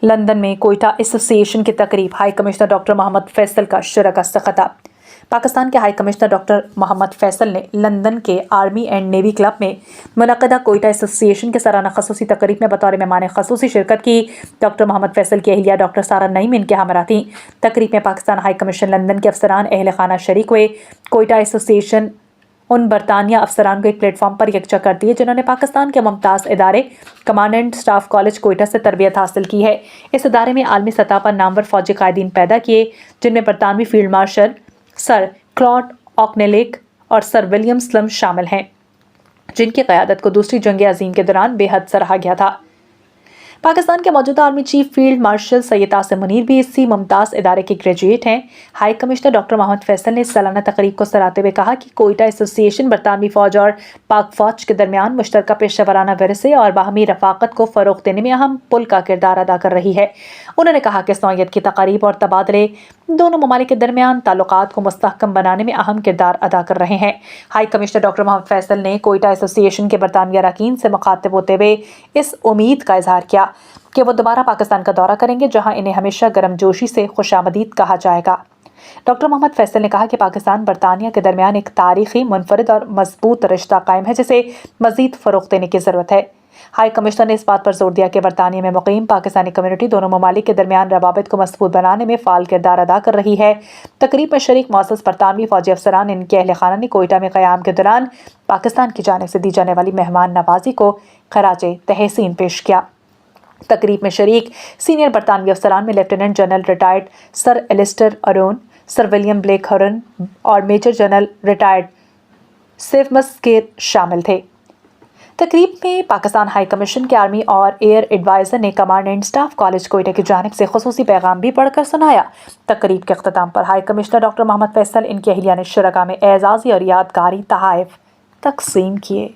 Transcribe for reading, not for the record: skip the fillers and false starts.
London में Quetta association की तकरीब high commissioner doctor Mohammad Faisal का शिरकत से खिताब। पाकिस्तान के high commissioner doctor Mohammad Faisal ने लंदन के आर्मी एंड नेवी क्लब में मुनक़दा कोयटा एसोसिएशन के सालाना खसूसी तकरीब में बतौर मेहमान खसूसी शिरकत की। डॉक्टर मोहम्मद फैसल की अहलिया डॉक्टर सारा नईम इनके हमरा थीं। तकरीब में पाकिस्तान हाई कमीशन लंदन के अफसरान अहल खाना शरीक हुए। कोयटा एसोसिएशन उन बरतानिया अफसरान को एक प्लेटफॉर्म पर यकजा करती है जिन्होंने पाकिस्तान के मुमताज़ इदारे कमांडेंट स्टाफ कॉलेज कोयटा से तरबियत हासिल की है। इस इदारे में आलमी सतह पर नामवर फौजी कायदीन पैदा किए, जिनमें बरतानवी फील्ड मार्शल सर क्लॉड ऑकनेलिक और सर विलियम स्लम शामिल हैं, जिनकी क़यादत को दूसरी जंग अजीम के दौरान बेहद सराहा गया था। पाकिस्तान के मौजूदा army chief field marshal Syed Asim Munir भी इसी मुमताज़ इदारे के ग्रेजुएट हैं। High commissioner doctor Mohammad Faisal ने इस सालाना तकरीब को सराहते हुए कहा कि कोयटा एसोसिएशन बरतानवी फ़ौज और पाक फ़ौज के दरमियान मुश्तरका पेशा वराना विरसे और बाहमी रफ़ाक़त को फ़रोग़ देने में अहम पुल का किरदार अदा कर रही है। उन्होंने कहा कि इस नौइयत की तक़ारीब और तबादले दोनों ममालिक के दरमियान ताल्लुकात को मुस्तहकम बनाने में अहम किरदार अदा कर रहे हैं। High commissioner doctor Mohammad Faisal ने कोयटा एसोसिएशन के बरतानवी अरकान से मुखातिब होते हुए इस उम्मीद का इजहार किया कि वो दोबारा पाकिस्तान का दौरा करेंगे, जहां इन्हें हमेशा गर्मजोशी से खुशामदीद कहा जाएगा। डॉक्टर मोहम्मद फैसल ने कहा कि पाकिस्तान बरतानिया के दरमियान एक तारीखी मुनफरिद और मजबूत रिश्ता कायम है, जिसे मजीद फ़रोग़ देने की ज़रूरत है। हाई कमिश्नर ने इस बात पर जोर दिया कि बरतानिया में मुकीम पाकिस्तानी कम्युनिटी दोनों ममालिक के दरमियान रवाबित को मजबूत बनाने में फ़ाल किरदार अदा कर रही है। तकरीब में शरीक मौसूस बरतानवी फ़ौजी अफसरान इनके अहल खाना ने कोयटा में क़याम के दौरान पाकिस्तान की जानिब से दी जाने वाली मेहमान नवाजी को खराजे तहसीन पेश किया। तकरीब में शरीक सीनियर बरतानवी अफसरान में lieutenant general retired Sir Alistair Irwin, Sir William Blake Horn और major general retired Seamus Kerr शामिल थे। तकरीब में पाकिस्तान हाई कमीशन के आर्मी और एयर एडवाइज़र ने कमांडेंट स्टाफ कॉलेज कोयटा की जानिब से खुसूसी पैगाम भी पढ़कर सुनाया। तकरीब के अख्ताम पर high commissioner doctor Mohammad Faisal इनकी अहलिया ने शुरका में एजाज़ी और यादगारी तोहफ़े तक़सीम किए।